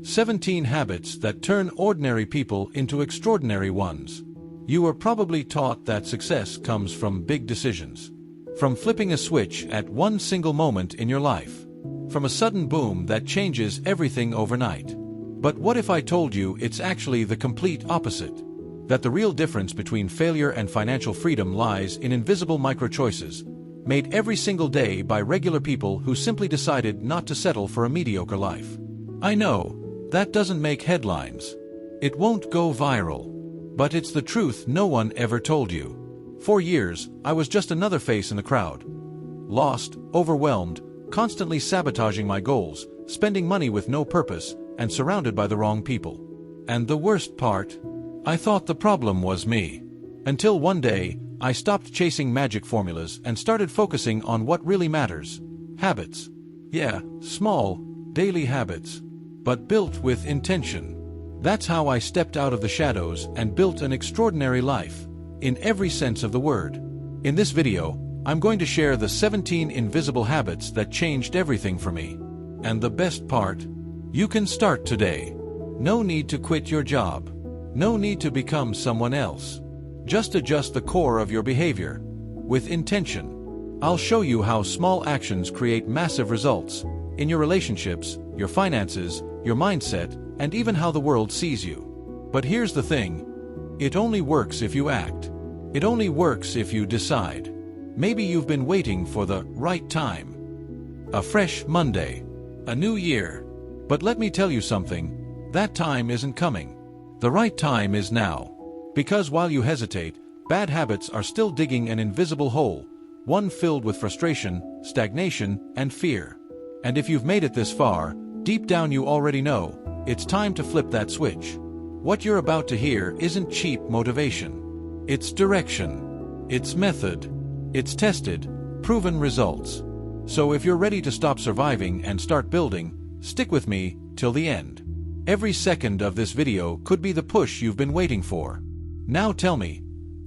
17 habits that turn ordinary people into extraordinary ones. You were probably taught that success comes from big decisions. From flipping a switch at one single moment in your life. From a sudden boom that changes everything overnight. But what if I told you it's actually the complete opposite? That the real difference between failure and financial freedom lies in invisible micro-choices, made every single day by regular people who simply decided not to settle for a mediocre life. I know, that doesn't make headlines. It won't go viral. But it's the truth no one ever told you. For years, I was just another face in the crowd. Lost, overwhelmed, constantly sabotaging my goals, spending money with no purpose, and surrounded by the wrong people. And the worst part? I thought the problem was me. Until one day, I stopped chasing magic formulas and started focusing on what really matters. Habits. Yeah, small, daily habits. But built with intention. That's how I stepped out of the shadows and built an extraordinary life, in every sense of the word. In this video, I'm going to share the 17 invisible habits that changed everything for me. And the best part? You can start today. No need to quit your job. No need to become someone else. Just adjust the core of your behavior, with intention. I'll show you how small actions create massive results, in your relationships, your finances, your mindset, and even how the world sees you. But here's the thing. It only works if you act. It only works if you decide. Maybe you've been waiting for the right time. A fresh Monday. A new year. But let me tell you something. That time isn't coming. The right time is now. Because while you hesitate, bad habits are still digging an invisible hole, one filled with frustration, stagnation, and fear. And if you've made it this far, deep down you already know, it's time to flip that switch. What you're about to hear isn't cheap motivation. It's direction. It's method. It's tested, proven results. So if you're ready to stop surviving and start building, stick with me till the end. Every second of this video could be the push you've been waiting for. Now tell me,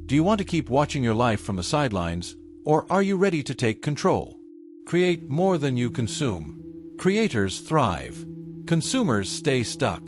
do you want to keep watching your life from the sidelines, or are you ready to take control? Create more than you consume. Creators thrive. Consumers stay stuck.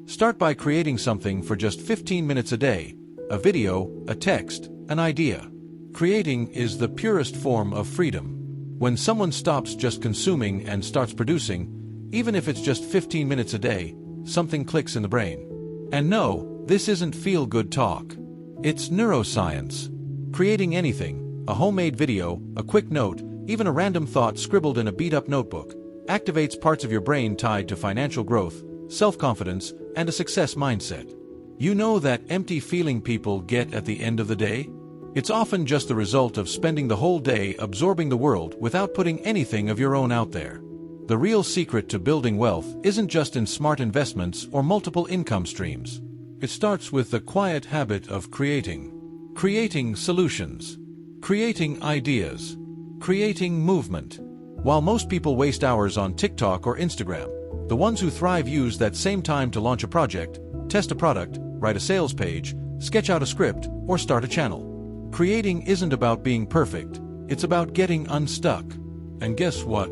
Start by creating something for just 15 minutes a day, a video, a text, an idea. Creating is the purest form of freedom. When someone stops just consuming and starts producing, even if it's just 15 minutes a day, something clicks in the brain. And no, this isn't feel-good talk. It's neuroscience. Creating anything, a homemade video, a quick note, even a random thought scribbled in a beat-up notebook, activates parts of your brain tied to financial growth, self-confidence, and a success mindset. You know that empty feeling people get at the end of the day? It's often just the result of spending the whole day absorbing the world without putting anything of your own out there. The real secret to building wealth isn't just in smart investments or multiple income streams. It starts with the quiet habit of creating. Creating solutions. Creating ideas. Creating movement. While most people waste hours on TikTok or Instagram, the ones who thrive use that same time to launch a project, test a product, write a sales page, sketch out a script, or start a channel. Creating isn't about being perfect, it's about getting unstuck. And guess what?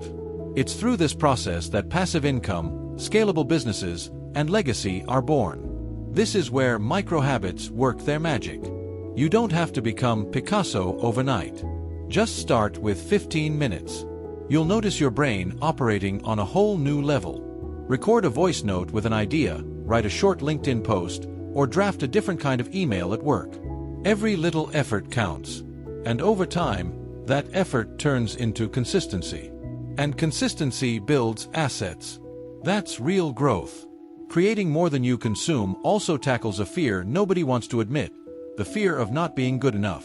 It's through this process that passive income, scalable businesses, and legacy are born. This is where micro-habits work their magic. You don't have to become Picasso overnight. Just start with 15 minutes. You'll notice your brain operating on a whole new level. Record a voice note with an idea, write a short LinkedIn post, or draft a different kind of email at work. Every little effort counts. And over time, that effort turns into consistency. And consistency builds assets. That's real growth. Creating more than you consume also tackles a fear nobody wants to admit, the fear of not being good enough.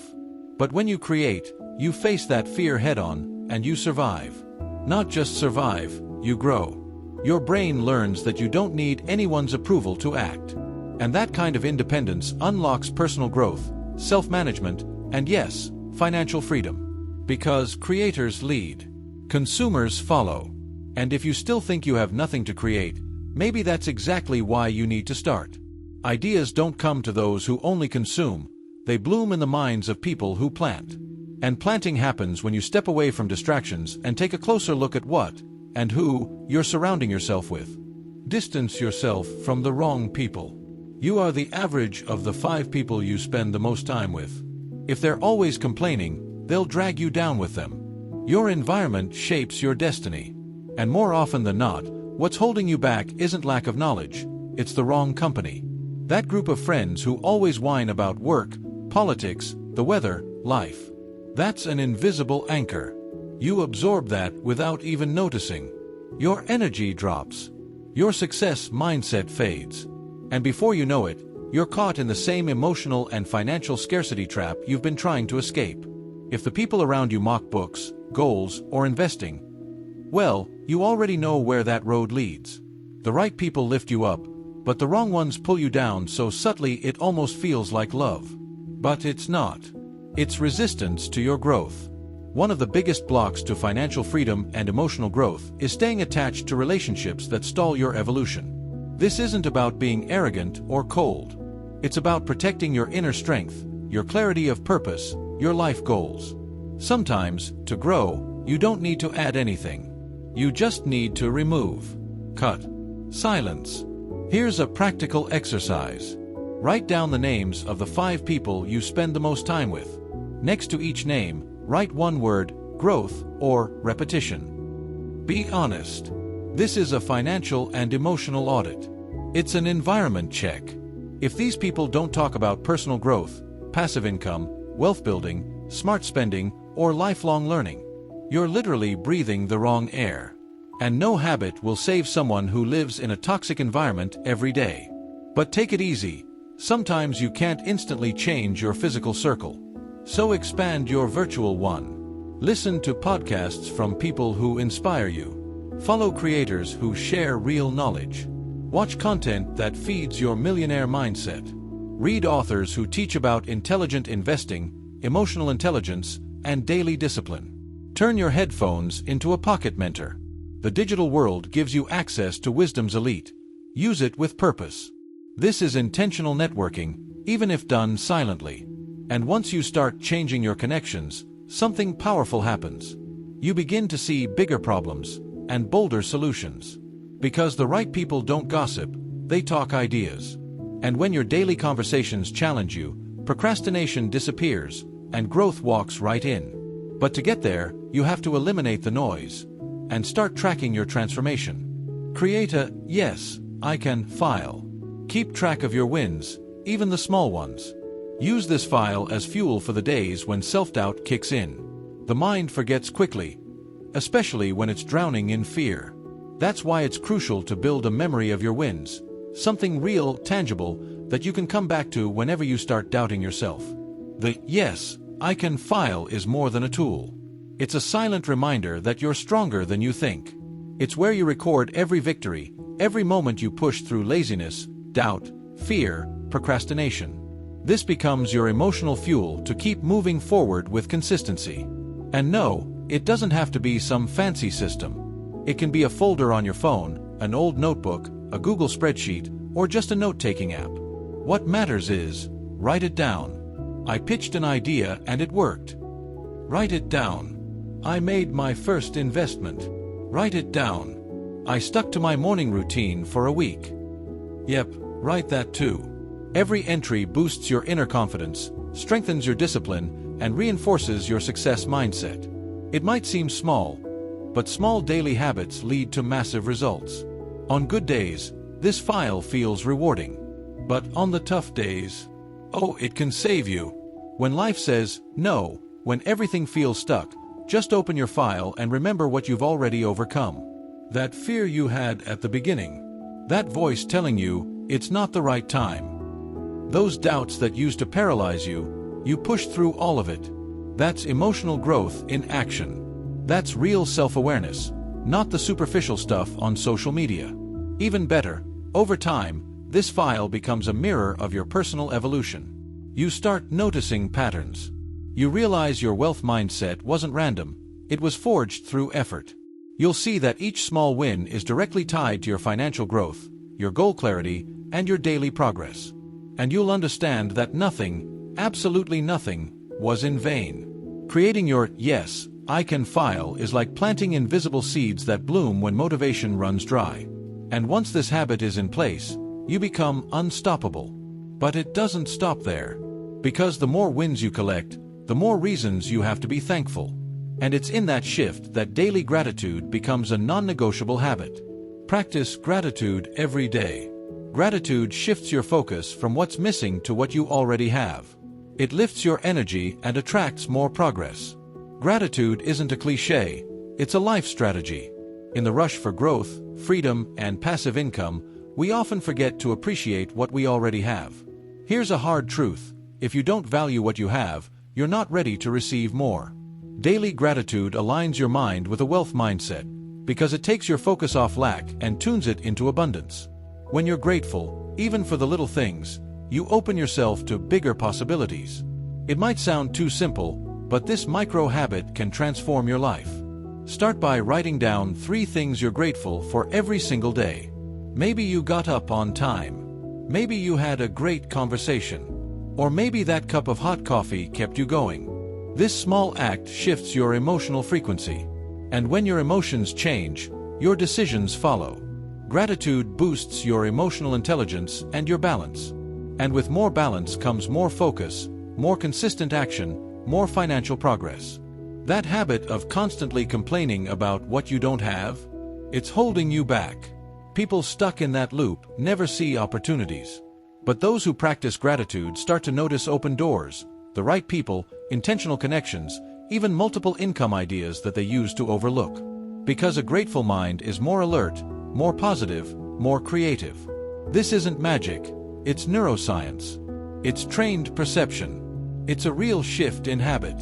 But when you create, you face that fear head-on, and you survive. Not just survive, you grow. Your brain learns that you don't need anyone's approval to act. And that kind of independence unlocks personal growth, self-management, and yes, financial freedom. Because creators lead. Consumers follow. And if you still think you have nothing to create, maybe that's exactly why you need to start. Ideas don't come to those who only consume, they bloom in the minds of people who plant. And planting happens when you step away from distractions and take a closer look at what, and who, you're surrounding yourself with. Distance yourself from the wrong people. You are the average of the 5 people you spend the most time with. If they're always complaining, they'll drag you down with them. Your environment shapes your destiny. And more often than not, what's holding you back isn't lack of knowledge, it's the wrong company. That group of friends who always whine about work, politics, the weather, life. That's an invisible anchor. You absorb that without even noticing. Your energy drops. Your success mindset fades. And before you know it, you're caught in the same emotional and financial scarcity trap you've been trying to escape. If the people around you mock books, goals, or investing, well, you already know where that road leads. The right people lift you up, but the wrong ones pull you down so subtly it almost feels like love. But it's not. It's resistance to your growth. One of the biggest blocks to financial freedom and emotional growth is staying attached to relationships that stall your evolution. This isn't about being arrogant or cold. It's about protecting your inner strength, your clarity of purpose, your life goals. Sometimes, to grow, you don't need to add anything. You just need to remove, cut, silence. Here's a practical exercise. Write down the names of the 5 people you spend the most time with. Next to each name, write one word, growth, or repetition. Be honest. This is a financial and emotional audit. It's an environment check. If these people don't talk about personal growth, passive income, wealth building, smart spending, or lifelong learning, you're literally breathing the wrong air. And no habit will save someone who lives in a toxic environment every day. But take it easy. Sometimes you can't instantly change your physical circle. So expand your virtual one. Listen to podcasts from people who inspire you. Follow creators who share real knowledge. Watch content that feeds your millionaire mindset. Read authors who teach about intelligent investing, emotional intelligence, and daily discipline. Turn your headphones into a pocket mentor. The digital world gives you access to wisdom's elite. Use it with purpose. This is intentional networking, even if done silently. And once you start changing your connections, something powerful happens. You begin to see bigger problems and bolder solutions. Because the right people don't gossip, they talk ideas. And when your daily conversations challenge you, procrastination disappears, and growth walks right in. But to get there, you have to eliminate the noise and start tracking your transformation. Create a "Yes, I can" file. Keep track of your wins, even the small ones. Use this file as fuel for the days when self-doubt kicks in. The mind forgets quickly, especially when it's drowning in fear. That's why it's crucial to build a memory of your wins, something real, tangible, that you can come back to whenever you start doubting yourself. The "Yes, I can" file is more than a tool. It's a silent reminder that you're stronger than you think. It's where you record every victory, every moment you push through laziness, doubt, fear, procrastination. This becomes your emotional fuel to keep moving forward with consistency. And no, it doesn't have to be some fancy system. It can be a folder on your phone, an old notebook, a Google spreadsheet, or just a note-taking app. What matters is, write it down. I pitched an idea and it worked. Write it down. I made my first investment. Write it down. I stuck to my morning routine for a week. Yep, write that too. Every entry boosts your inner confidence, strengthens your discipline, and reinforces your success mindset. It might seem small, but small daily habits lead to massive results. On good days, this file feels rewarding. But on the tough days, oh, it can save you. When life says no, when everything feels stuck, just open your file and remember what you've already overcome. That fear you had at the beginning. That voice telling you it's not the right time. Those doubts that used to paralyze you, you pushed through all of it. That's emotional growth in action. That's real self-awareness, not the superficial stuff on social media. Even better, over time, this file becomes a mirror of your personal evolution. You start noticing patterns. You realize your wealth mindset wasn't random, it was forged through effort. You'll see that each small win is directly tied to your financial growth, your goal clarity, and your daily progress. And you'll understand that nothing, absolutely nothing, was in vain. Creating your "Yes, I can" file is like planting invisible seeds that bloom when motivation runs dry. And once this habit is in place, you become unstoppable. But it doesn't stop there. Because the more wins you collect, the more reasons you have to be thankful. And it's in that shift that daily gratitude becomes a non-negotiable habit. Practice gratitude every day. Gratitude shifts your focus from what's missing to what you already have. It lifts your energy and attracts more progress. Gratitude isn't a cliché, it's a life strategy. In the rush for growth, freedom, and passive income, we often forget to appreciate what we already have. Here's a hard truth: if you don't value what you have, you're not ready to receive more. Daily gratitude aligns your mind with a wealth mindset, because it takes your focus off lack and tunes it into abundance. When you're grateful, even for the little things, you open yourself to bigger possibilities. It might sound too simple, but this micro habit can transform your life. Start by writing down 3 things you're grateful for every single day. Maybe you got up on time. Maybe you had a great conversation. Or maybe that cup of hot coffee kept you going. This small act shifts your emotional frequency. And when your emotions change, your decisions follow. Gratitude boosts your emotional intelligence and your balance. And with more balance comes more focus, more consistent action, more financial progress. That habit of constantly complaining about what you don't have, it's holding you back. People stuck in that loop never see opportunities. But those who practice gratitude start to notice open doors, the right people, intentional connections, even multiple income ideas that they used to overlook. Because a grateful mind is more alert, more positive, more creative. This isn't magic, it's neuroscience. It's trained perception. It's a real shift in habit.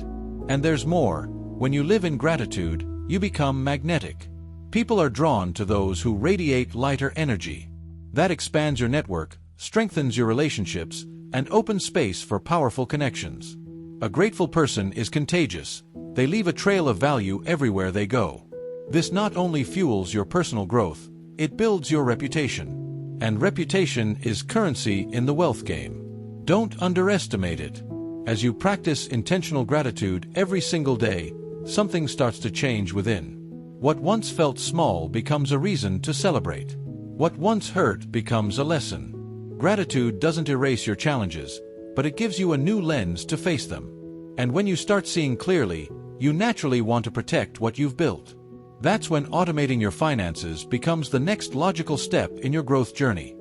And there's more: when you live in gratitude, you become magnetic. People are drawn to those who radiate lighter energy. That expands your network, strengthens your relationships, and opens space for powerful connections. A grateful person is contagious. They leave a trail of value everywhere they go. This not only fuels your personal growth, it builds your reputation. And reputation is currency in the wealth game. Don't underestimate it. As you practice intentional gratitude every single day, something starts to change within. What once felt small becomes a reason to celebrate. What once hurt becomes a lesson. Gratitude doesn't erase your challenges, but it gives you a new lens to face them. And when you start seeing clearly, you naturally want to protect what you've built. That's when automating your finances becomes the next logical step in your growth journey.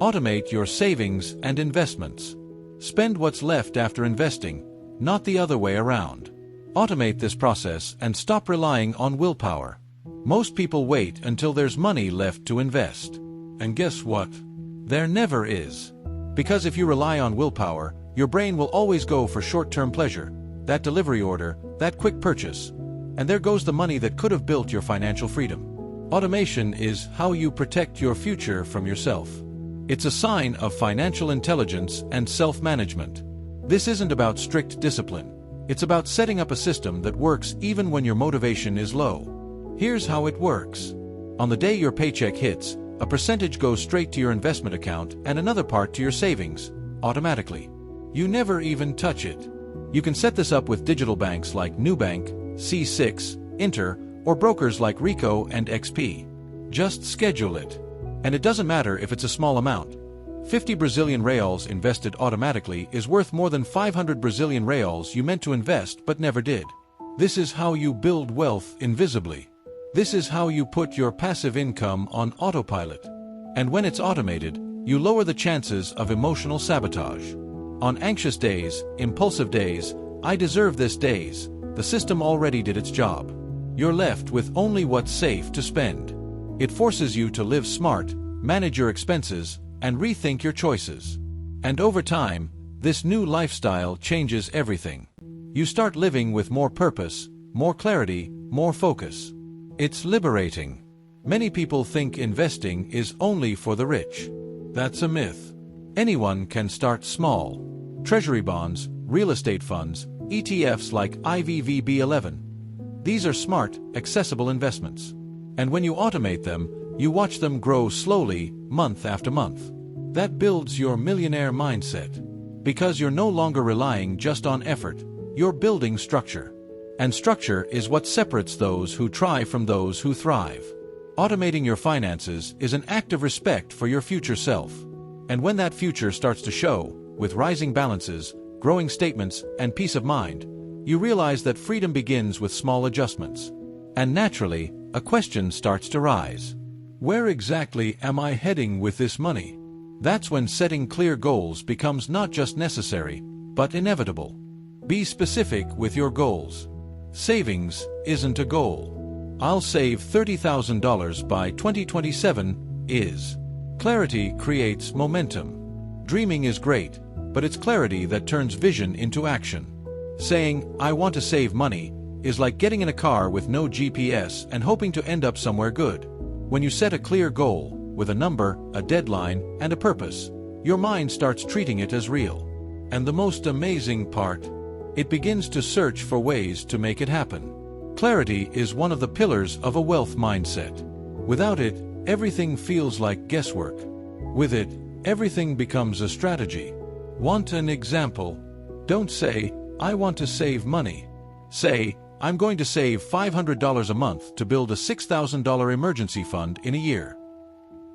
Automate your savings and investments. Spend what's left after investing, not the other way around. Automate this process and stop relying on willpower. Most people wait until there's money left to invest. And guess what? There never is. Because if you rely on willpower, your brain will always go for short-term pleasure, that delivery order, that quick purchase. And there goes the money that could have built your financial freedom. Automation is how you protect your future from yourself. It's a sign of financial intelligence and self-management. This isn't about strict discipline. It's about setting up a system that works even when your motivation is low. Here's how it works. On the day your paycheck hits, a percentage goes straight to your investment account and another part to your savings, automatically. You never even touch it. You can set this up with digital banks like Nubank, C6, Inter, or brokers like Rico and XP. Just schedule it. And it doesn't matter if it's a small amount. 50 Brazilian reals invested automatically is worth more than 500 Brazilian reals you meant to invest but never did. This is how you build wealth invisibly. This is how you put your passive income on autopilot. And when it's automated, you lower the chances of emotional sabotage. On anxious days, impulsive days, I deserve this days, the system already did its job. You're left with only what's safe to spend. It forces you to live smart, manage your expenses, and rethink your choices. And over time, this new lifestyle changes everything. You start living with more purpose, more clarity, more focus. It's liberating. Many people think investing is only for the rich. That's a myth. Anyone can start small. Treasury bonds, real estate funds, ETFs like IVVB11. These are smart, accessible investments. And when you automate them, you watch them grow slowly, month after month. That builds your millionaire mindset. Because you're no longer relying just on effort, you're building structure. And structure is what separates those who try from those who thrive. Automating your finances is an act of respect for your future self. And when that future starts to show, with rising balances, growing statements, and peace of mind, you realize that freedom begins with small adjustments. And naturally, a question starts to rise. Where exactly am I heading with this money? That's when setting clear goals becomes not just necessary, but inevitable. Be specific with your goals. Savings isn't a goal. I'll save $30,000 by 2027 is. Clarity creates momentum. Dreaming is great, but it's clarity that turns vision into action. Saying, I want to save money, is like getting in a car with no GPS and hoping to end up somewhere good. When you set a clear goal, with a number, a deadline, and a purpose, your mind starts treating it as real. And the most amazing part, it begins to search for ways to make it happen. Clarity is one of the pillars of a wealth mindset. Without it, everything feels like guesswork. With it, everything becomes a strategy. Want an example? Don't say, I want to save money. Say, I'm going to save $500 a month to build a $6,000 emergency fund in a year.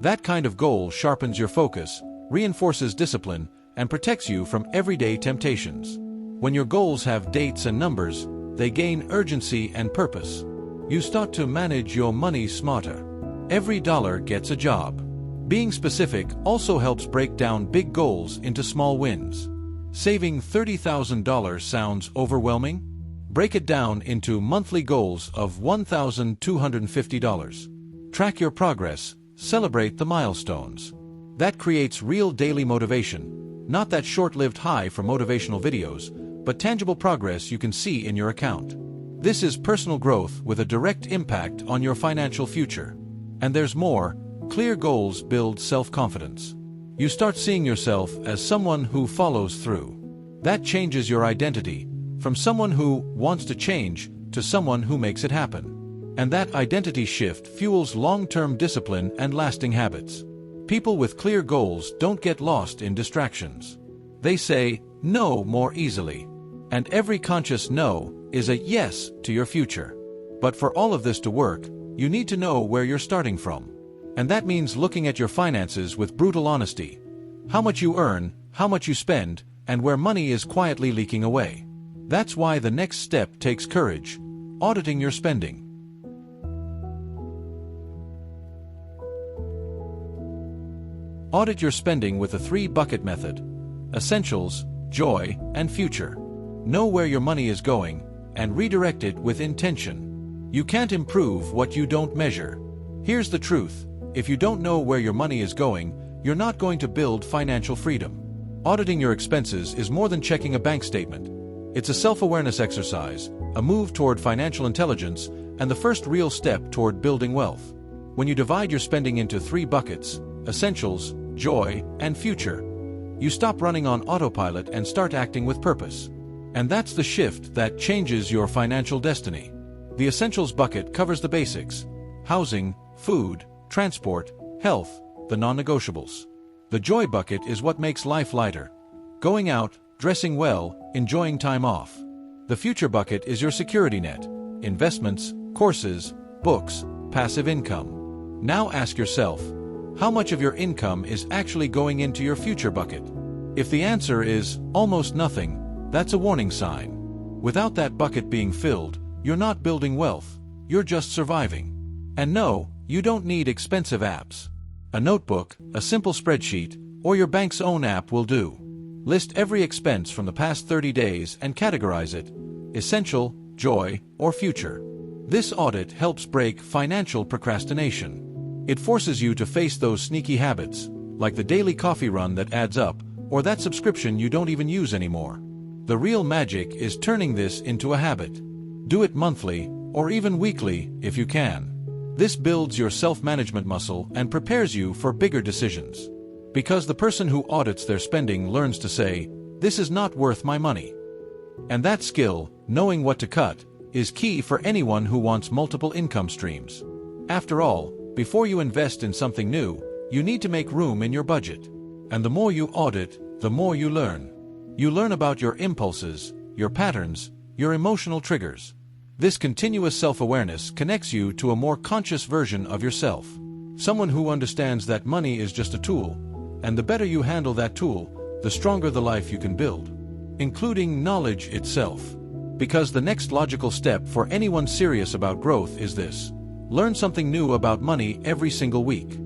That kind of goal sharpens your focus, reinforces discipline, and protects you from everyday temptations. When your goals have dates and numbers, they gain urgency and purpose. You start to manage your money smarter. Every dollar gets a job. Being specific also helps break down big goals into small wins. Saving $30,000 sounds overwhelming? Break it down into monthly goals of $1,250. Track your progress, celebrate the milestones. That creates real daily motivation, not that short-lived high for motivational videos, but tangible progress you can see in your account. This is personal growth with a direct impact on your financial future. And there's more. Clear goals build self-confidence. You start seeing yourself as someone who follows through. That changes your identity, from someone who wants to change to someone who makes it happen. And that identity shift fuels long-term discipline and lasting habits. People with clear goals don't get lost in distractions. They say no more easily. And every conscious no is a yes to your future. But for all of this to work, you need to know where you're starting from. And that means looking at your finances with brutal honesty. How much you earn, how much you spend, and where money is quietly leaking away. That's why the next step takes courage: auditing your spending. Audit your spending with the 3-bucket method: essentials, joy, and future. Know where your money is going, and redirect it with intention. You can't improve what you don't measure. Here's the truth: if you don't know where your money is going, you're not going to build financial freedom. Auditing your expenses is more than checking a bank statement. It's a self-awareness exercise, a move toward financial intelligence, and the first real step toward building wealth. When you divide your spending into 3 buckets: essentials, joy, and future, you stop running on autopilot and start acting with purpose. And that's the shift that changes your financial destiny. The essentials bucket covers the basics: housing, food, transport, health, the non-negotiables. The joy bucket is what makes life lighter: going out, dressing well, enjoying time off. The future bucket is your security net: investments, courses, books, passive income. Now ask yourself, how much of your income is actually going into your future bucket? If the answer is almost nothing, that's a warning sign. Without that bucket being filled, you're not building wealth, you're just surviving. And no, you don't need expensive apps. A notebook, a simple spreadsheet, or your bank's own app will do. List every expense from the past 30 days and categorize it: essential, joy, or future. This audit helps break financial procrastination. It forces you to face those sneaky habits, like the daily coffee run that adds up, or that subscription you don't even use anymore. The real magic is turning this into a habit. Do it monthly, or even weekly, if you can. This builds your self-management muscle and prepares you for bigger decisions. Because the person who audits their spending learns to say, "This is not worth my money." And that skill, knowing what to cut, is key for anyone who wants multiple income streams. After all, before you invest in something new, you need to make room in your budget. And the more you audit, the more you learn. You learn about your impulses, your patterns, your emotional triggers. This continuous self-awareness connects you to a more conscious version of yourself. Someone who understands that money is just a tool, and the better you handle that tool, the stronger the life you can build, including knowledge itself. Because the next logical step for anyone serious about growth is this: learn something new about money every single week.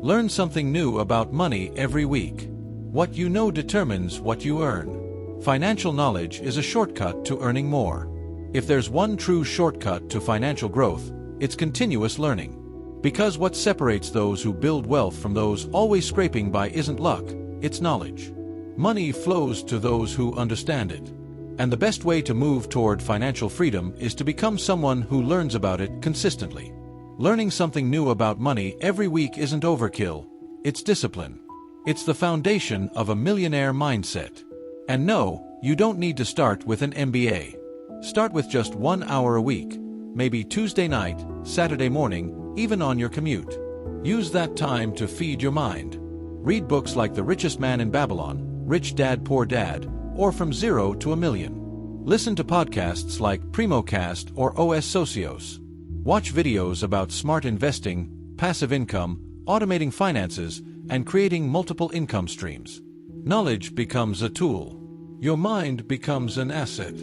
Learn something new about money every week. What you know determines what you earn. Financial knowledge is a shortcut to earning more. If there's one true shortcut to financial growth, it's continuous learning. Because what separates those who build wealth from those always scraping by isn't luck, it's knowledge. Money flows to those who understand it. And the best way to move toward financial freedom is to become someone who learns about it consistently. Learning something new about money every week isn't overkill, it's discipline. It's the foundation of a millionaire mindset. And no, you don't need to start with an MBA. Start with just 1 hour a week, maybe Tuesday night, Saturday morning, even on your commute. Use that time to feed your mind. Read books like The Richest Man in Babylon, Rich Dad Poor Dad, or From Zero to a Million. Listen to podcasts like PrimoCast or OS Socios. Watch videos about smart investing, passive income, automating finances, and creating multiple income streams. Knowledge becomes a tool. Your mind becomes an asset.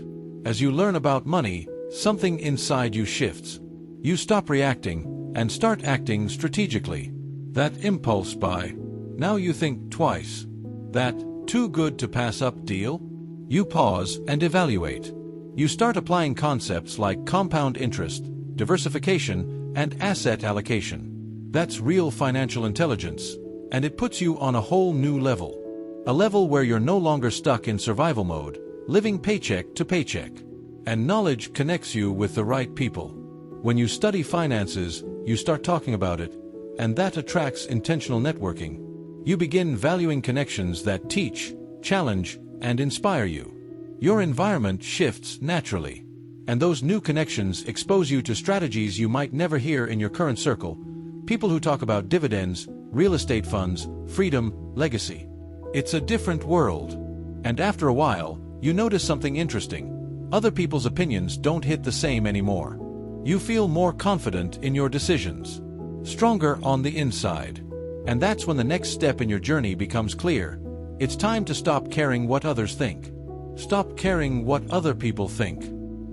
As you learn about money, something inside you shifts. You stop reacting and start acting strategically. That impulse buy, now you think twice. That too good to pass up deal? You pause and evaluate. You start applying concepts like compound interest, diversification, and asset allocation. That's real financial intelligence, and it puts you on a whole new level. A level where you're no longer stuck in survival mode, living paycheck to paycheck. And knowledge connects you with the right people. When you study finances, you start talking about it, and that attracts intentional networking. You begin valuing connections that teach, challenge, and inspire you. Your environment shifts naturally, and those new connections expose you to strategies you might never hear in your current circle. People who talk about dividends, real estate funds, freedom, legacy. It's a different world. And after a while, you notice something interesting. Other people's opinions don't hit the same anymore. You feel more confident in your decisions, stronger on the inside. And that's when the next step in your journey becomes clear. It's time to stop caring what others think. Stop caring what other people think.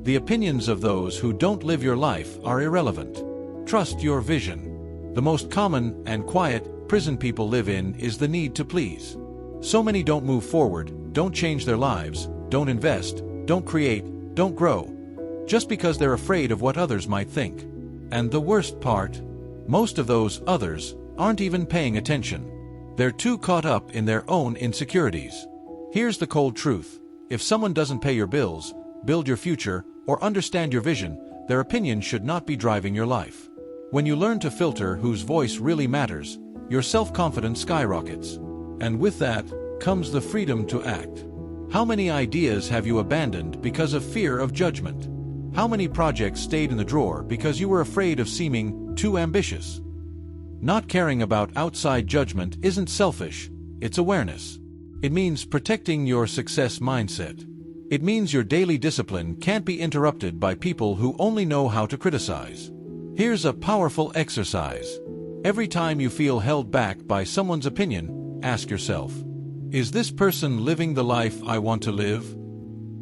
The opinions of those who don't live your life are irrelevant. Trust your vision. The most common and quiet prison people live in is the need to please. So many don't move forward, don't change their lives, don't invest, don't create, don't grow, just because they're afraid of what others might think. And the worst part, most of those others aren't even paying attention. They're too caught up in their own insecurities. Here's the cold truth. If someone doesn't pay your bills, build your future, or understand your vision, their opinion should not be driving your life. When you learn to filter whose voice really matters, your self-confidence skyrockets. And with that comes the freedom to act. How many ideas have you abandoned because of fear of judgment? How many projects stayed in the drawer because you were afraid of seeming too ambitious? Not caring about outside judgment isn't selfish, it's awareness. It means protecting your success mindset. It means your daily discipline can't be interrupted by people who only know how to criticize. Here's a powerful exercise. Every time you feel held back by someone's opinion, ask yourself, is this person living the life I want to live?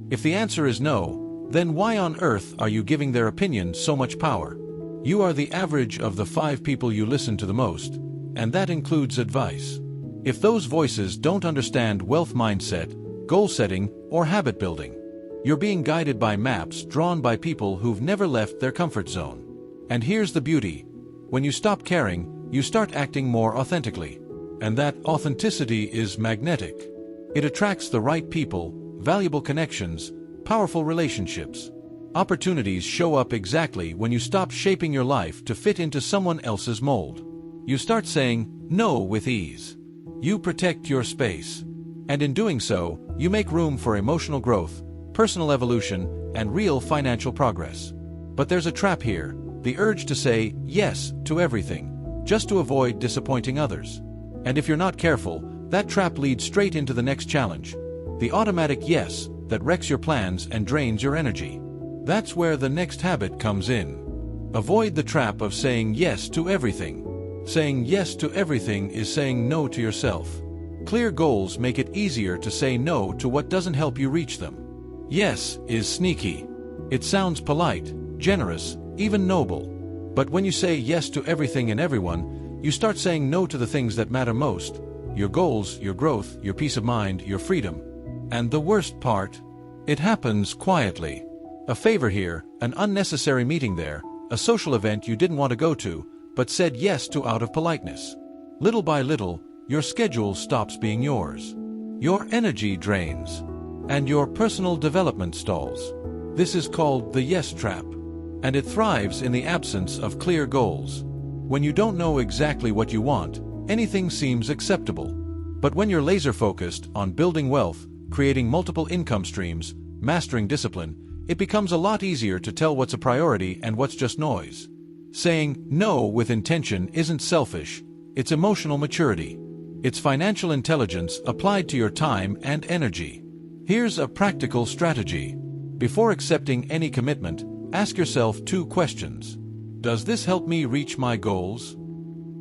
If the answer is no, then why on earth are you giving their opinion so much power? You are the average of the 5 people you listen to the most, and that includes advice. If those voices don't understand wealth mindset, goal setting, or habit building, you're being guided by maps drawn by people who've never left their comfort zone. And here's the beauty. When you stop caring, you start acting more authentically. And that authenticity is magnetic. It attracts the right people, valuable connections, powerful relationships. Opportunities show up exactly when you stop shaping your life to fit into someone else's mold. You start saying no with ease. You protect your space. And in doing so, you make room for emotional growth, personal evolution, and real financial progress. But there's a trap here, the urge to say yes to everything, just to avoid disappointing others. And if you're not careful, that trap leads straight into the next challenge, The automatic yes that wrecks your plans and drains your energy. That's where the next habit comes in. Avoid the trap of saying yes to everything. Saying yes to everything is saying no to yourself. Clear goals make it easier to say no to what doesn't help you reach them. Yes is sneaky. It sounds polite, generous, even noble. But when you say yes to everything and everyone, you start saying no to the things that matter most: your goals, your growth, your peace of mind, your freedom. And the worst part? It happens quietly. A favor here, an unnecessary meeting there, a social event you didn't want to go to, but said yes to out of politeness. Little by little, your schedule stops being yours. Your energy drains. And your personal development stalls. This is called the yes trap. And it thrives in the absence of clear goals. When you don't know exactly what you want, anything seems acceptable. But when you're laser-focused on building wealth, creating multiple income streams, mastering discipline, it becomes a lot easier to tell what's a priority and what's just noise. Saying no with intention isn't selfish, it's emotional maturity. It's financial intelligence applied to your time and energy. Here's a practical strategy. Before accepting any commitment, ask yourself 2 questions. Does this help me reach my goals?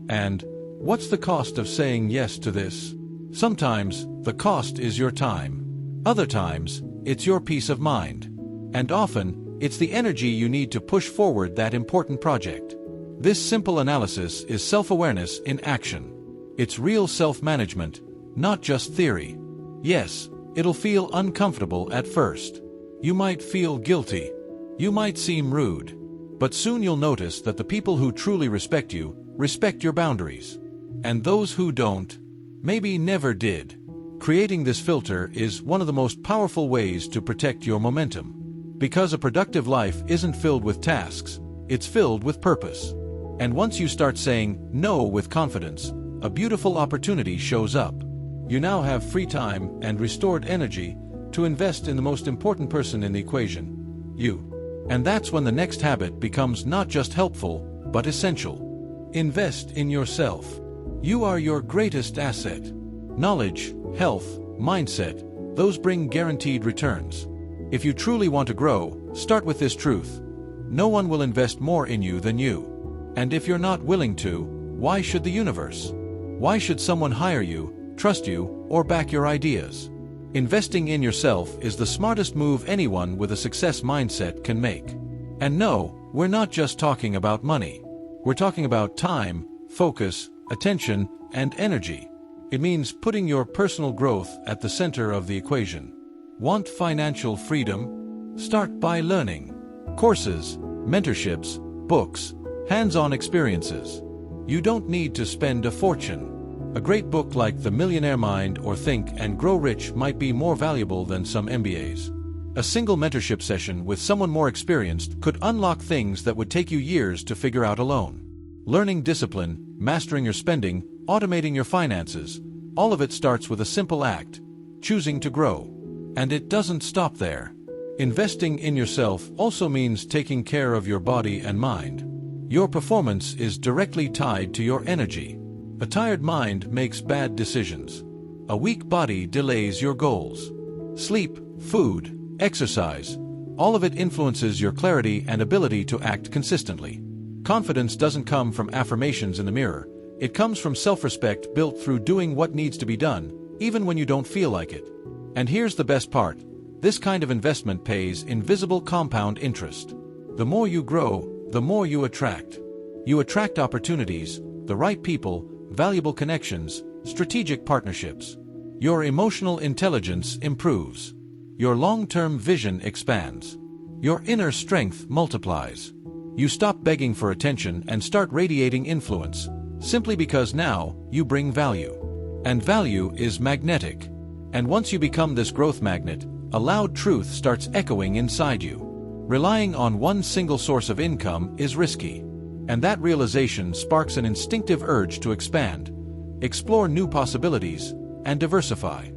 And what's the cost of saying yes to this? Sometimes, the cost is your time. Other times, it's your peace of mind. And often, it's the energy you need to push forward that important project. This simple analysis is self-awareness in action. It's real self-management, not just theory. Yes, it'll feel uncomfortable at first. You might feel guilty. You might seem rude. But soon you'll notice that the people who truly respect you respect your boundaries. And those who don't, maybe never did. Creating this filter is one of the most powerful ways to protect your momentum. Because a productive life isn't filled with tasks, it's filled with purpose. And once you start saying no with confidence, a beautiful opportunity shows up. You now have free time and restored energy to invest in the most important person in the equation, you. And that's when the next habit becomes not just helpful, but essential. Invest in yourself. You are your greatest asset. Knowledge, health, mindset, those bring guaranteed returns. If you truly want to grow, start with this truth. No one will invest more in you than you. And if you're not willing to, why should the universe? Why should someone hire you, trust you, or back your ideas? Investing in yourself is the smartest move anyone with a success mindset can make. And no, we're not just talking about money. We're talking about time, focus, attention, and energy. It means putting your personal growth at the center of the equation. Want financial freedom? Start by learning. Courses, mentorships, books, hands-on experiences. You don't need to spend a fortune. A great book like The Millionaire Mind or Think and Grow Rich might be more valuable than some MBAs. A single mentorship session with someone more experienced could unlock things that would take you years to figure out alone. Learning discipline, mastering your spending, automating your finances, all of it starts with a simple act: choosing to grow. And it doesn't stop there. Investing in yourself also means taking care of your body and mind. Your performance is directly tied to your energy. A tired mind makes bad decisions. A weak body delays your goals. Sleep, food, exercise, all of it influences your clarity and ability to act consistently. Confidence doesn't come from affirmations in the mirror. It comes from self-respect built through doing what needs to be done, even when you don't feel like it. And here's the best part. This kind of investment pays invisible compound interest. The more you grow, the more you attract. You attract opportunities, the right people, valuable connections, strategic partnerships. Your emotional intelligence improves. Your long-term vision expands. Your inner strength multiplies. You stop begging for attention and start radiating influence, simply because now you bring value. And value is magnetic. And once you become this growth magnet, a loud truth starts echoing inside you. Relying on one single source of income is risky. And that realization sparks an instinctive urge to expand, explore new possibilities, and diversify.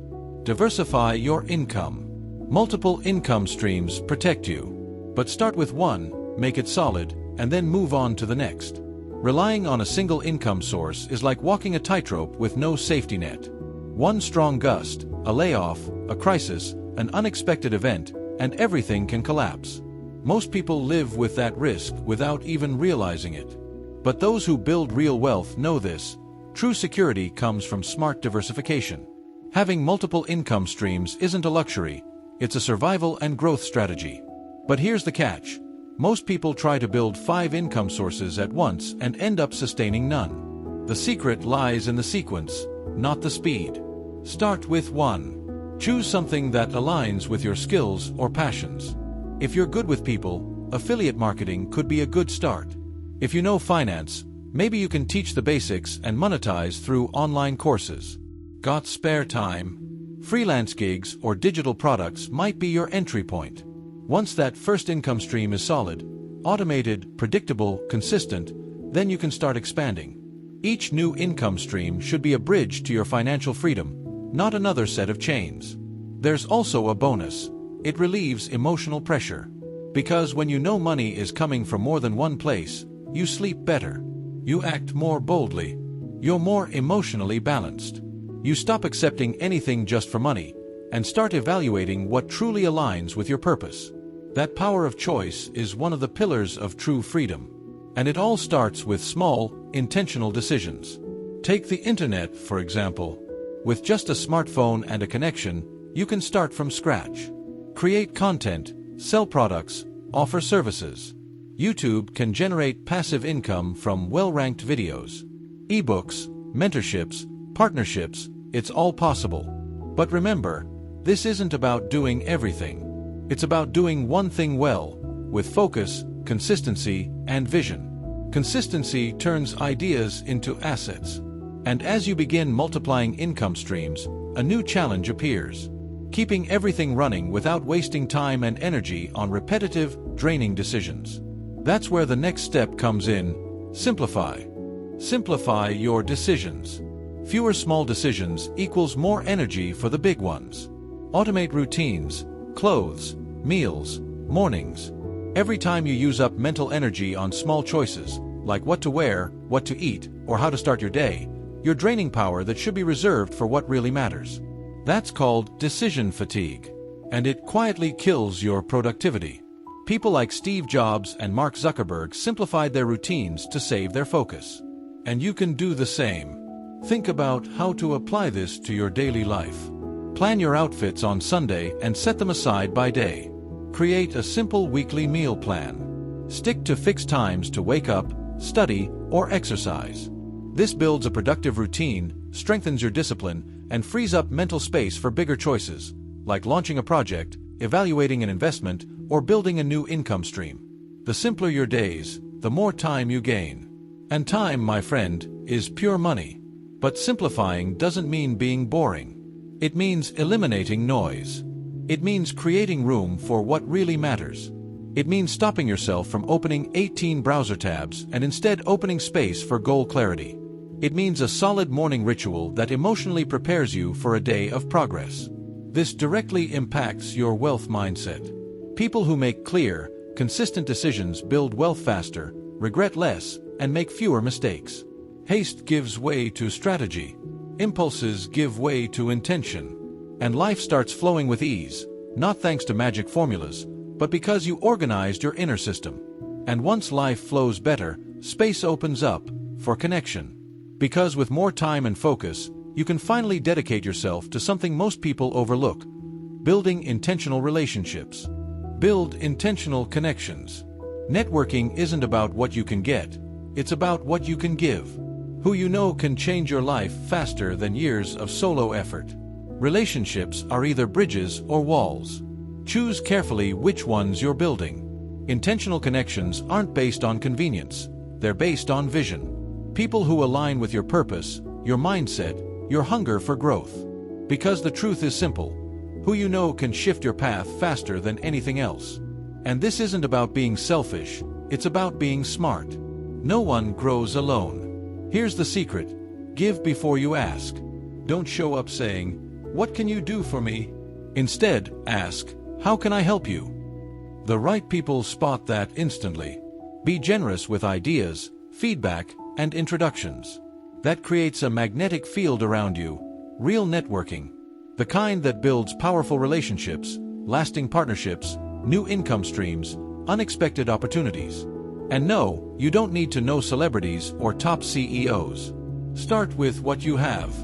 Diversify your income. Multiple income streams protect you. But start with one, make it solid, and then move on to the next. Relying on a single income source is like walking a tightrope with no safety net. One strong gust, a layoff, a crisis, an unexpected event, and everything can collapse. Most people live with that risk without even realizing it. But those who build real wealth know this. True security comes from smart diversification. Having multiple income streams isn't a luxury, it's a survival and growth strategy. But here's the catch. Most people try to build 5 income sources at once and end up sustaining none. The secret lies in the sequence, not the speed. Start with 1. Choose something that aligns with your skills or passions. If you're good with people, affiliate marketing could be a good start. If you know finance, maybe you can teach the basics and monetize through online courses. Got spare time? Freelance gigs or digital products might be your entry point. Once that first income stream is solid, automated, predictable, consistent, then you can start expanding. Each new income stream should be a bridge to your financial freedom, not another set of chains. There's also a bonus. It relieves emotional pressure. Because when you know money is coming from more than one place, you sleep better. You act more boldly. You're more emotionally balanced. You stop accepting anything just for money and start evaluating what truly aligns with your purpose. That power of choice is one of the pillars of true freedom. And it all starts with small, intentional decisions. Take the internet, for example. With just a smartphone and a connection, you can start from scratch. Create content, sell products, offer services. YouTube can generate passive income from well-ranked videos. Ebooks, mentorships, partnerships, it's all possible. But remember, this isn't about doing everything. It's about doing one thing well, with focus, consistency, and vision. Consistency turns ideas into assets. And as you begin multiplying income streams, a new challenge appears. Keeping everything running without wasting time and energy on repetitive, draining decisions. That's where the next step comes in. Simplify. Simplify your decisions. Fewer small decisions equals more energy for the big ones. Automate routines, clothes, meals, mornings. Every time you use up mental energy on small choices, like what to wear, what to eat, or how to start your day, you're draining power that should be reserved for what really matters. That's called decision fatigue. And it quietly kills your productivity. People like Steve Jobs and Mark Zuckerberg simplified their routines to save their focus. And you can do the same. Think about how to apply this to your daily life. Plan your outfits on Sunday and set them aside by day. Create a simple weekly meal plan. Stick to fixed times to wake up, study, or exercise. This builds a productive routine, strengthens your discipline, and frees up mental space for bigger choices, like launching a project, evaluating an investment, or building a new income stream. The simpler your days, the more time you gain. And time, my friend, is pure money. But simplifying doesn't mean being boring. It means eliminating noise. It means creating room for what really matters. It means stopping yourself from opening 18 browser tabs and instead opening space for goal clarity. It means a solid morning ritual that emotionally prepares you for a day of progress. This directly impacts your wealth mindset. People who make clear, consistent decisions build wealth faster, regret less, and make fewer mistakes. Haste gives way to strategy. Impulses give way to intention. And life starts flowing with ease, not thanks to magic formulas, but because you organized your inner system. And once life flows better, space opens up for connection. Because with more time and focus, you can finally dedicate yourself to something most people overlook: building intentional relationships. Build intentional connections. Networking isn't about what you can get, it's about what you can give. Who you know can change your life faster than years of solo effort. Relationships are either bridges or walls. Choose carefully which ones you're building. Intentional connections aren't based on convenience, they're based on vision. People who align with your purpose, your mindset, your hunger for growth. Because the truth is simple: who you know can shift your path faster than anything else. And this isn't about being selfish, it's about being smart. No one grows alone. Here's the secret: give before you ask. Don't show up saying, "What can you do for me?" Instead, ask, "How can I help you?" The right people spot that instantly. Be generous with ideas, feedback, and introductions. That creates a magnetic field around you. Real networking. The kind that builds powerful relationships, lasting partnerships, new income streams, unexpected opportunities. And no, you don't need to know celebrities or top CEOs. Start with what you have.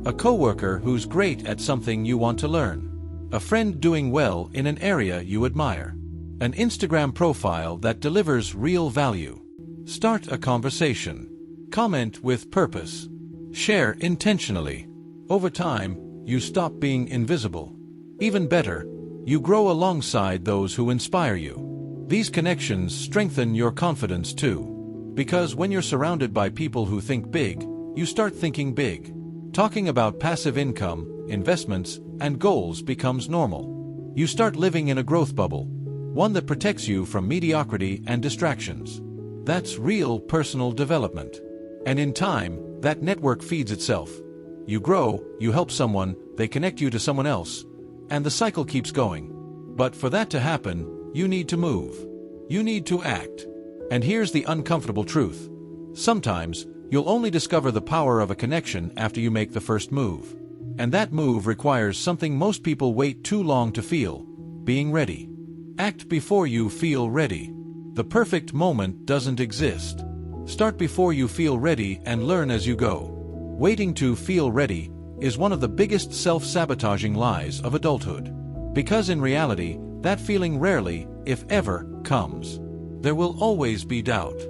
A coworker who's great at something you want to learn. A friend doing well in an area you admire. An Instagram profile that delivers real value. Start a conversation. Comment with purpose. Share intentionally. Over time, you stop being invisible. Even better, you grow alongside those who inspire you. These connections strengthen your confidence too. Because when you're surrounded by people who think big, you start thinking big. Talking about passive income, investments, and goals becomes normal. You start living in a growth bubble, one that protects you from mediocrity and distractions. That's real personal development. And in time, that network feeds itself. You grow, you help someone, they connect you to someone else, and the cycle keeps going. But for that to happen, you need to move. You need to act. And here's the uncomfortable truth. Sometimes, you'll only discover the power of a connection after you make the first move. And that move requires something most people wait too long to feel: being ready. Act before you feel ready. The perfect moment doesn't exist. Start before you feel ready and learn as you go. Waiting to feel ready is one of the biggest self-sabotaging lies of adulthood. Because in reality, that feeling rarely, if ever, comes. There will always be doubt.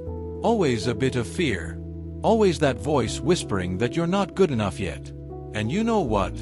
Always a bit of fear. Always that voice whispering that you're not good enough yet. And you know what?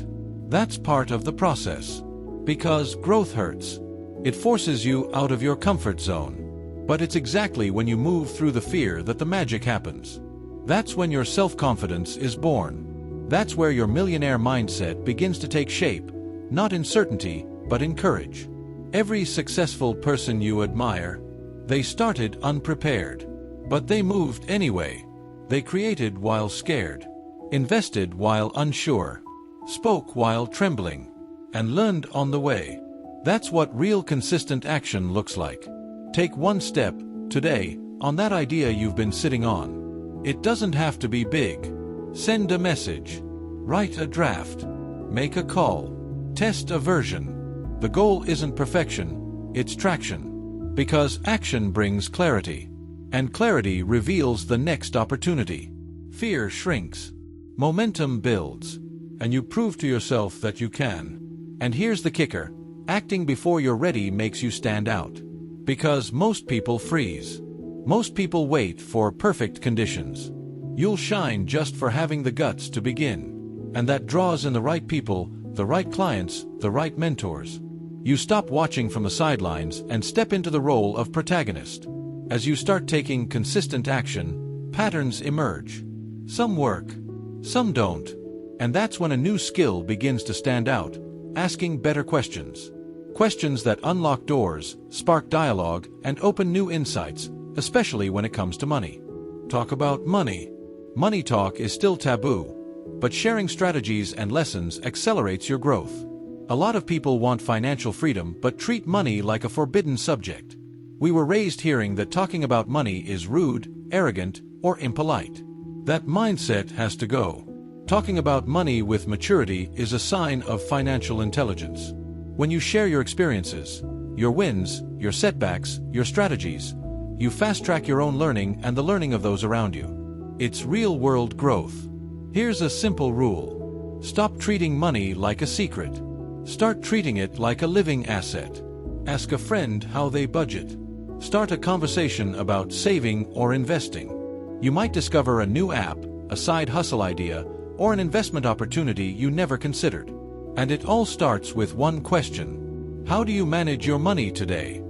That's part of the process. Because growth hurts. It forces you out of your comfort zone. But it's exactly when you move through the fear that the magic happens. That's when your self-confidence is born. That's where your millionaire mindset begins to take shape, not in certainty, but in courage. Every successful person you admire, they started unprepared. But they moved anyway. They created while scared, invested while unsure, spoke while trembling, and learned on the way. That's what real consistent action looks like. Take one step, today, on that idea you've been sitting on. It doesn't have to be big. Send a message. Write a draft. Make a call. Test a version. The goal isn't perfection, it's traction. Because action brings clarity. And clarity reveals the next opportunity. Fear shrinks. Momentum builds. And you prove to yourself that you can. And here's the kicker. Acting before you're ready makes you stand out. Because most people freeze. Most people wait for perfect conditions. You'll shine just for having the guts to begin. And that draws in the right people, the right clients, the right mentors. You stop watching from the sidelines and step into the role of protagonist. As you start taking consistent action, patterns emerge. Some work, some don't. And that's when a new skill begins to stand out, asking better questions. Questions that unlock doors, spark dialogue, and open new insights, especially when it comes to money. Talk about money. Money talk is still taboo, but sharing strategies and lessons accelerates your growth. A lot of people want financial freedom but treat money like a forbidden subject. We were raised hearing that talking about money is rude, arrogant, or impolite. That mindset has to go. Talking about money with maturity is a sign of financial intelligence. When you share your experiences, your wins, your setbacks, your strategies, you fast-track your own learning and the learning of those around you. It's real-world growth. Here's a simple rule. Stop treating money like a secret. Start treating it like a living asset. Ask a friend how they budget. Start a conversation about saving or investing. You might discover a new app, a side hustle idea, or an investment opportunity you never considered. And it all starts with one question. How do you manage your money today?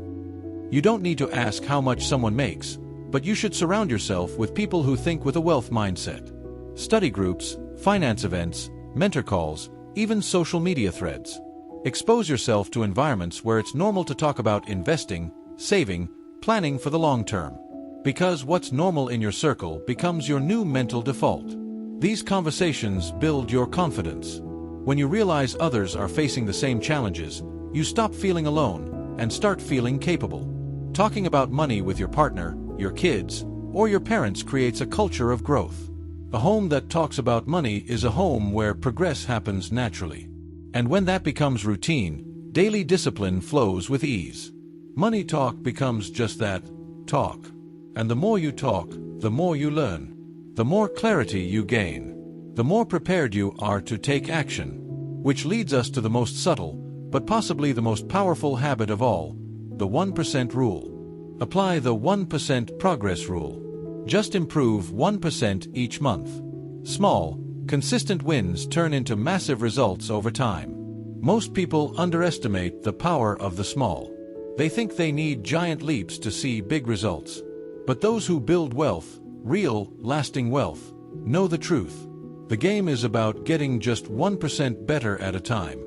You don't need to ask how much someone makes, but you should surround yourself with people who think with a wealth mindset. Study groups, finance events, mentor calls, even social media threads. Expose yourself to environments where it's normal to talk about investing, saving, planning for the long term. Because what's normal in your circle becomes your new mental default. These conversations build your confidence. When you realize others are facing the same challenges, you stop feeling alone and start feeling capable. Talking about money with your partner, your kids, or your parents creates a culture of growth. A home that talks about money is a home where progress happens naturally. And when that becomes routine, daily discipline flows with ease. Money talk becomes just that, talk. And the more you talk, the more you learn. The more clarity you gain. The more prepared you are to take action. Which leads us to the most subtle, but possibly the most powerful habit of all, the 1% rule. Apply the 1% progress rule. Just improve 1% each month. Small, consistent wins turn into massive results over time. Most people underestimate the power of the small. They think they need giant leaps to see big results. But those who build wealth, real, lasting wealth, know the truth. The game is about getting just 1% better at a time.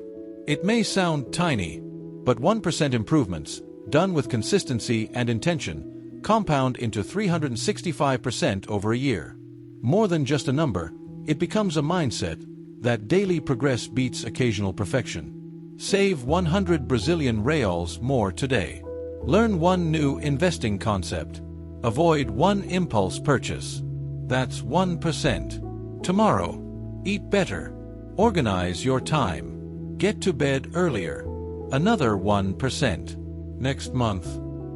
It may sound tiny, but 1% improvements, done with consistency and intention, compound into 365% over a year. More than just a number, it becomes a mindset that daily progress beats occasional perfection. Save 100 Brazilian reals more today. Learn one new investing concept. Avoid one impulse purchase. That's 1%. Tomorrow, eat better. Organize your time. Get to bed earlier. Another 1%. Next month,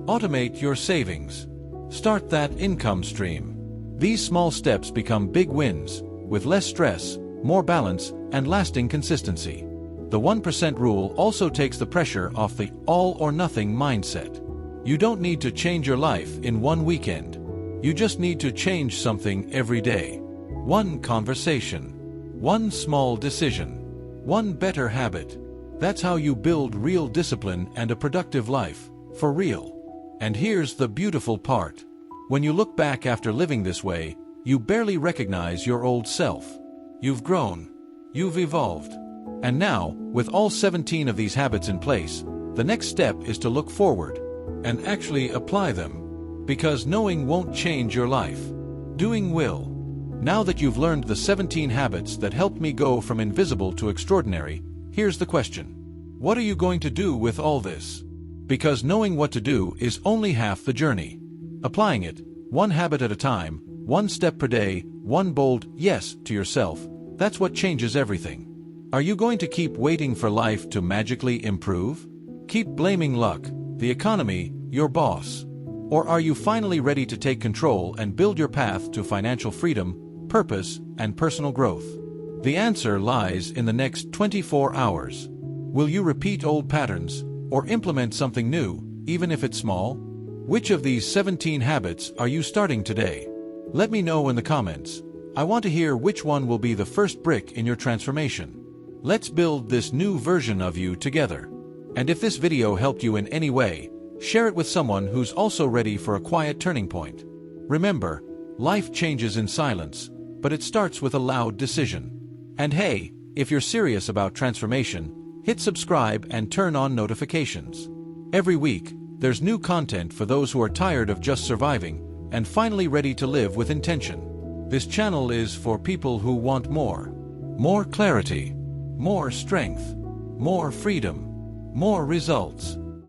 automate your savings. Start that income stream. These small steps become big wins, with less stress, more balance, and lasting consistency. The 1% rule also takes the pressure off the all-or-nothing mindset. You don't need to change your life in one weekend. You just need to change something every day. One conversation. One small decision. One better habit. That's how you build real discipline and a productive life, for real. And here's the beautiful part. When you look back after living this way, you barely recognize your old self. You've grown. You've evolved. And now, with all 17 of these habits in place, the next step is to look forward and actually apply them. Because knowing won't change your life. Doing will. Now that you've learned the 17 habits that helped me go from invisible to extraordinary, here's the question. What are you going to do with all this? Because knowing what to do is only half the journey. Applying it, one habit at a time, one step per day, one bold yes to yourself, that's what changes everything. Are you going to keep waiting for life to magically improve? Keep blaming luck, the economy, your boss? Or are you finally ready to take control and build your path to financial freedom, purpose, and personal growth? The answer lies in the next 24 hours. Will you repeat old patterns, or implement something new, even if it's small? Which of these 17 habits are you starting today? Let me know in the comments. I want to hear which one will be the first brick in your transformation. Let's build this new version of you together. And if this video helped you in any way, share it with someone who's also ready for a quiet turning point. Remember, life changes in silence, but it starts with a loud decision. And hey, if you're serious about transformation, hit subscribe and turn on notifications. Every week, there's new content for those who are tired of just surviving and finally ready to live with intention. This channel is for people who want more. More clarity, more strength, more freedom, more results.